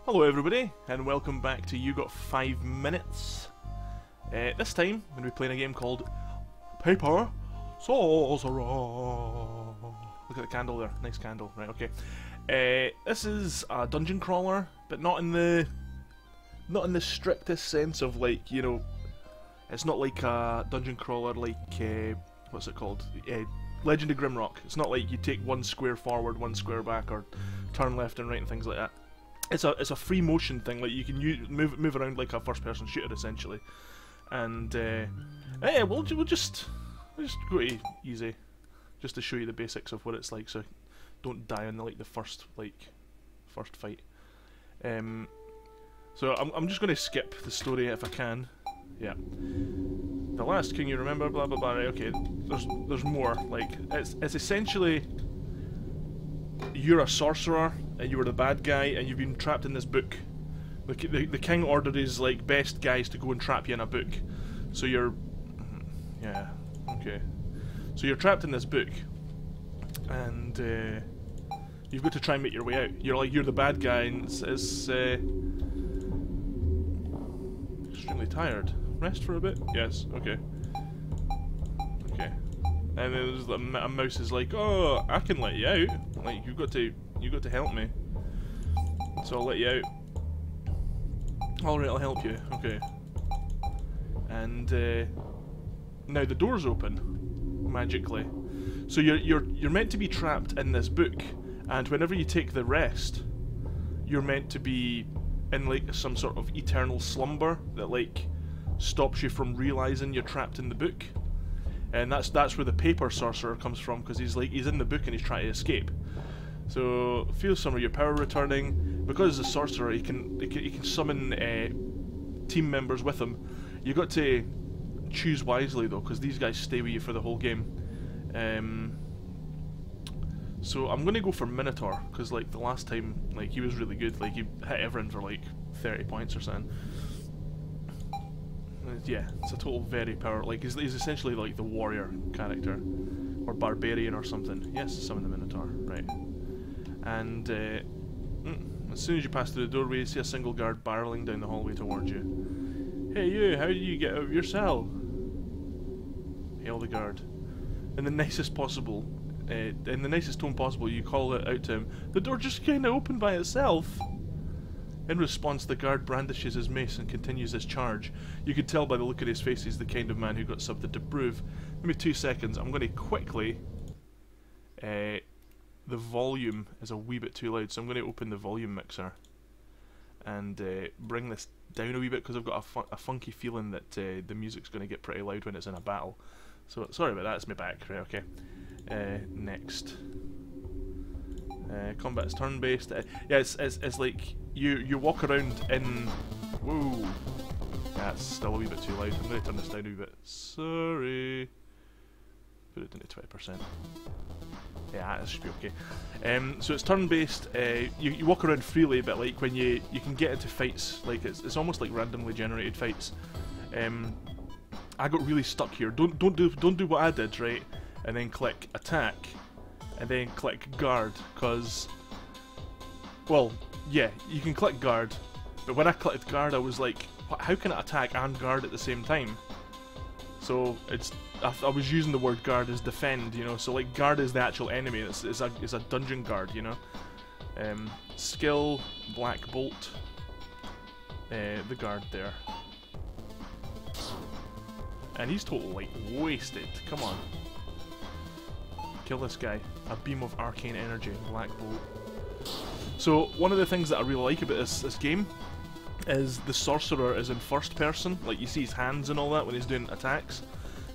Hello everybody, and welcome back to You Got 5 Minutes. This time, I'm going to be playing a game called Paper Sorcerer. Look at the candle there, nice candle, right, okay. This is a dungeon crawler, but not in the strictest sense of, like, you know, it's not like a dungeon crawler like, what's it called? Legend of Grimrock. It's not like you take one square forward, one square back, or turn left and right and things like that. It's a free motion thing, like you can move around like a first-person shooter essentially, and yeah, we'll just go to easy, just to show you the basics of what it's like, so don't die on the first fight. So I'm just going to skip the story if I can. Yeah, the last king you remember, blah blah blah. Right, okay, there's more. Like it's essentially, you're a sorcerer and you were the bad guy and you've been trapped in this book. The king ordered his like best guys to go and trap you in a book. So you're, yeah, okay. So you're trapped in this book, and you've got to try and make your way out. You're the bad guy, and it's extremely tired. Rest for a bit. Yes. Okay. Okay. And then there's a mouse is like, oh, I can let you out. Like you've got to help me. So I'll let you out. Alright, I'll help you. Okay. And now the door's open magically. So you're meant to be trapped in this book, and whenever you take the rest, you're meant to be in like some sort of eternal slumber that like stops you from realizing you're trapped in the book. And that's where the Paper Sorcerer comes from, because he's in the book and he's trying to escape. So feel some of your power returning. Because he's a sorcerer, he can summon team members with him. You got to choose wisely though, because these guys stay with you for the whole game. So I'm gonna go for Minotaur, because like the last time, like he was really good. Like he hit everyone for like 30 points or something. Yeah, it's a total very power. Like he's essentially like the warrior character, or barbarian or something. Yes, summon the Minotaur, right? And as soon as you pass through the doorway, you see a single guard barreling down the hallway towards you. Hey you, how did you get out of your cell? Hail the guard. In the nicest tone possible, you call it out to him. The door just kind of opened by itself. In response, the guard brandishes his mace and continues his charge. You can tell by the look at his face he's the kind of man who got something to prove. Give me 2 seconds. I'm going to quickly... the volume is a wee bit too loud, so I'm going to open the volume mixer and bring this down a wee bit, because I've got a funky feeling that the music's going to get pretty loud when it's in a battle. So sorry about that, it's my back. Right, okay. Next. Combat's turn-based. Yeah, it's like you walk around in... Whoa. That's still a wee bit too loud. I'm going to turn this down a wee bit. Sorry. Put it down to 20%. Yeah, that should be okay. So it's turn-based. You walk around freely, but like when you can get into fights, like it's almost like randomly generated fights. I got really stuck here. Don't do what I did, right? And then click attack, and then click guard, cause, well, yeah, you can click guard, but when I clicked guard, I was like, how can I attack and guard at the same time? So I was using the word guard as defend, you know. So like guard is the actual enemy. It's a dungeon guard, you know. Skill, black bolt. The guard there, and he's totally like wasted. Come on, kill this guy. A beam of arcane energy, black bolt. So one of the things that I really like about this game is the sorcerer is in first person. Like you see his hands and all that when he's doing attacks,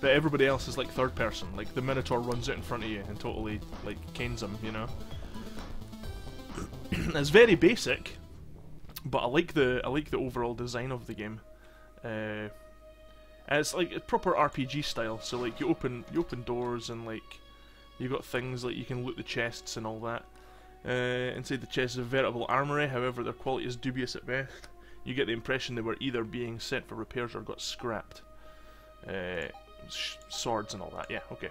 but everybody else is like third person. Like the Minotaur runs out in front of you and totally like canes him, you know. It's very basic, but I like the overall design of the game. And it's like a proper RPG style. So like you open doors, and like you got things like you can loot the chests and all that. Inside the chest is a veritable armory. However, their quality is dubious at best. You get the impression they were either being sent for repairs or got scrapped. Swords and all that, yeah, okay.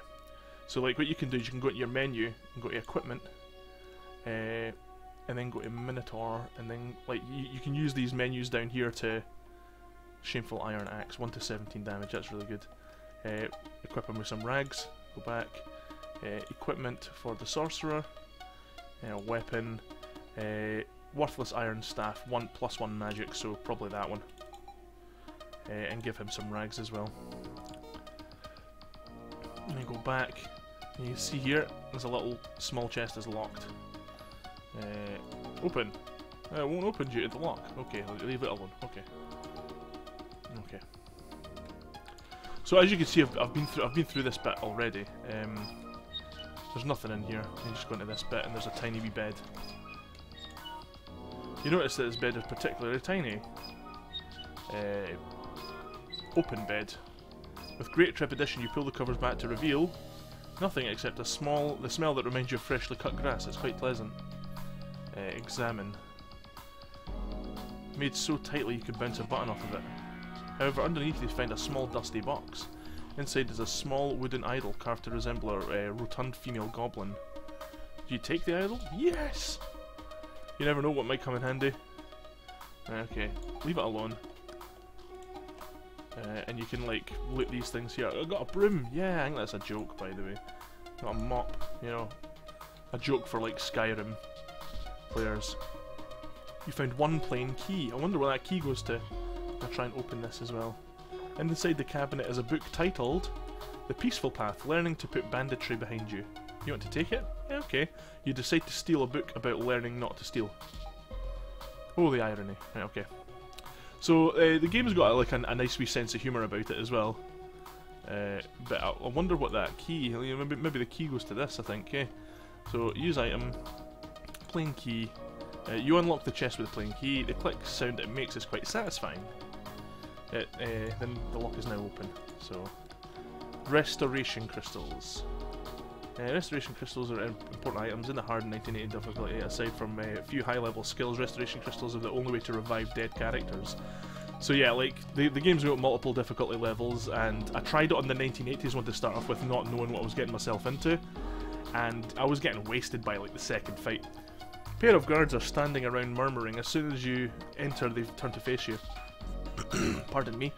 So like what you can do is you can go to your menu and go to equipment, and then go to Minotaur, and then like you can use these menus down here to Shameful Iron Axe, 1 to 17 damage. That's really good. Equip him with some rags. Go back. Equipment for the sorcerer. Weapon. Worthless iron staff. 1+1 magic, so probably that one. And give him some rags as well. And then go back. And you see here, there's a little small chest is locked. Open. It won't open due to the lock. Okay, leave it alone. Okay. Okay. So as you can see, I've been through this bit already. There's nothing in here. You just go into this bit, and there's a tiny wee bed. You notice that this bed is particularly tiny. Open bed. With great trepidation, you pull the covers back to reveal nothing except the smell that reminds you of freshly cut grass. It's quite pleasant. Examine. Made so tightly you could bounce a button off of it. However, underneath you find a small dusty box. Inside is a small wooden idol carved to resemble a rotund female goblin. Do you take the idol? Yes! You never know what might come in handy. Okay, leave it alone. And you can like loot these things here. I got a broom! Yeah, I think that's a joke, by the way. Got a mop, you know. A joke for like Skyrim players. You found one plain key. I wonder where that key goes to. I'll try and open this as well. And inside the cabinet is a book titled The Peaceful Path, Learning to Put Banditry Behind You. You want to take it? Yeah, okay. You decide to steal a book about learning not to steal. Oh, the irony. Right, okay. So, the game's got like a nice wee sense of humour about it as well. But I wonder what that key, maybe the key goes to this, I think. Okay. So, use item, plain key. You unlock the chest with a plain key. The click sound it makes is quite satisfying. Then the lock is now open. So, restoration crystals. Restoration crystals are important items in the hard 1980 difficulty. Aside from a few high-level skills, restoration crystals are the only way to revive dead characters. So yeah, like, the game's got multiple difficulty levels, and I tried it on the 1980s one to start off with, not knowing what I was getting myself into, and I was getting wasted by like the second fight. A pair of guards are standing around murmuring. As soon as you enter, they turn to face you. Pardon me.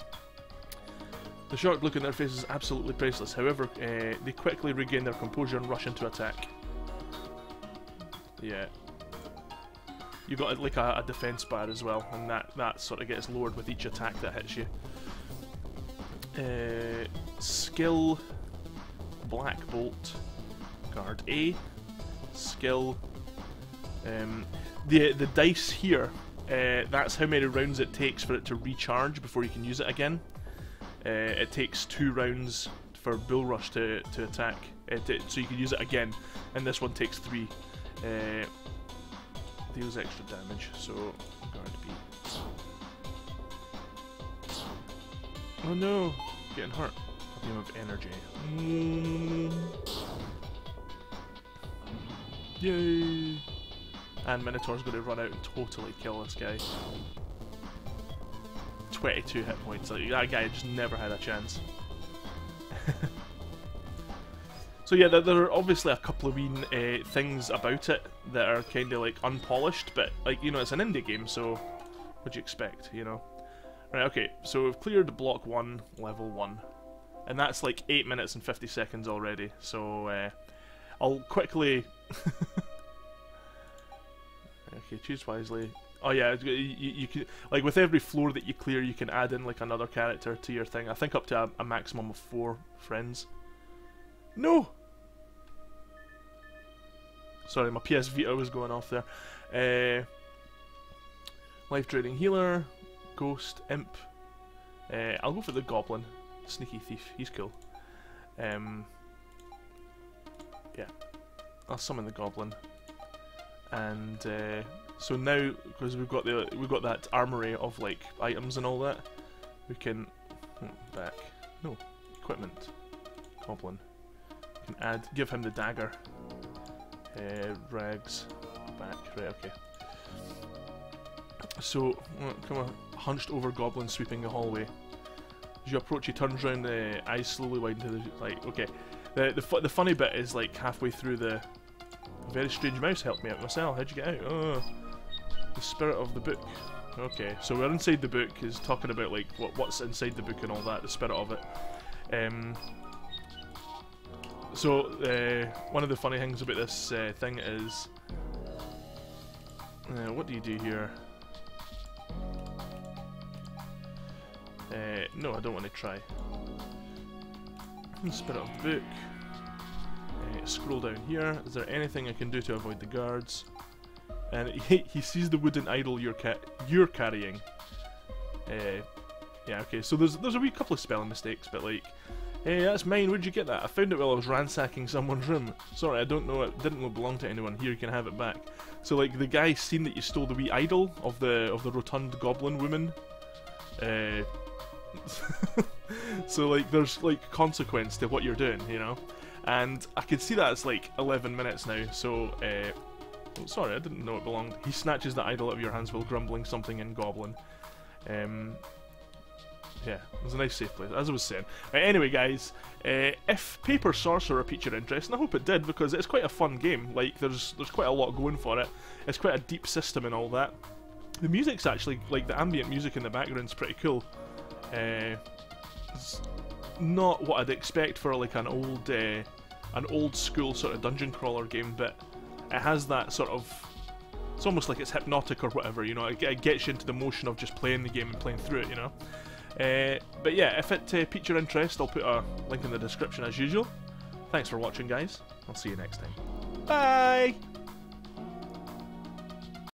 The shocked look in their faces is absolutely priceless. However, they quickly regain their composure and rush into attack. Yeah. You've got like a defense bar as well, and that sort of gets lowered with each attack that hits you. Skill, Black Bolt, Guard A, Skill. The dice here, that's how many rounds it takes for it to recharge before you can use it again. It takes 2 rounds for Bull Rush to attack, so you can use it again, and this one takes 3. Deals extra damage, so Guard B. Oh no, getting hurt. A beam of energy. Yay! And Minotaur's going to run out and totally kill this guy. 22 hit points. Like, that guy just never had a chance. So yeah, there are obviously a couple of wee things about it that are kind of like unpolished, but like, you know, it's an indie game, so what'd you expect, you know? Right, okay, so we've cleared block 1, level 1, and that's like 8 minutes and 50 seconds already, so I'll quickly... Okay, choose wisely. Oh yeah, you can, like, with every floor that you clear, you can add in like another character to your thing. I think up to a maximum of 4 friends. No! Sorry, my PS Vita was going off there. Life draining healer, ghost, imp. I'll go for the goblin, sneaky thief. He's cool. Yeah, I'll summon the goblin. And so now, because we've got that armory of like items and all that, we can back. No, equipment. Goblin. We can give him the dagger. Rags. Back. Right. Okay. So come on, hunched over goblin sweeping the hallway. As you approach, he turns around, eyes slowly widen to the like. Okay. The funny bit is like halfway through the. A very strange mouse helped me out myself. How'd you get out? Oh, the spirit of the book. Okay, so we're inside the book. Is talking about like what's inside the book and all that. The spirit of it. So one of the funny things about this thing is, what do you do here? No, I don't want to try. Spirit of the book. Scroll down here. Is there anything I can do to avoid the guards? And he sees the wooden idol you're carrying. Yeah, okay. So there's a wee couple of spelling mistakes, but like, hey, that's mine. Where'd you get that? I found it while I was ransacking someone's room. Sorry, I don't know. It didn't belong to anyone. Here, you can have it back. So like, the guy's seen that you stole the wee idol of the rotund goblin woman. So like, there's like consequence to what you're doing, you know. And I can see that it's like 11 minutes now. So, oh, sorry, I didn't know it belonged. He snatches the idol out of your hands while grumbling something in Goblin. Yeah, it was a nice safe place, as I was saying. Right, anyway, guys, if Paper Sorcerer piqued your interest, and I hope it did, because it's quite a fun game. Like, there's quite a lot going for it. It's quite a deep system and all that. The music's actually, like, the ambient music in the background's pretty cool. It's not what I'd expect for like an old school sort of dungeon crawler game, but it has that sort of, it's almost like it's hypnotic or whatever, you know. It gets you into the motion of just playing the game and playing through it, you know. But yeah, if it piqued your interest, I'll put a link in the description as usual. Thanks for watching, guys. I'll see you next time. Bye!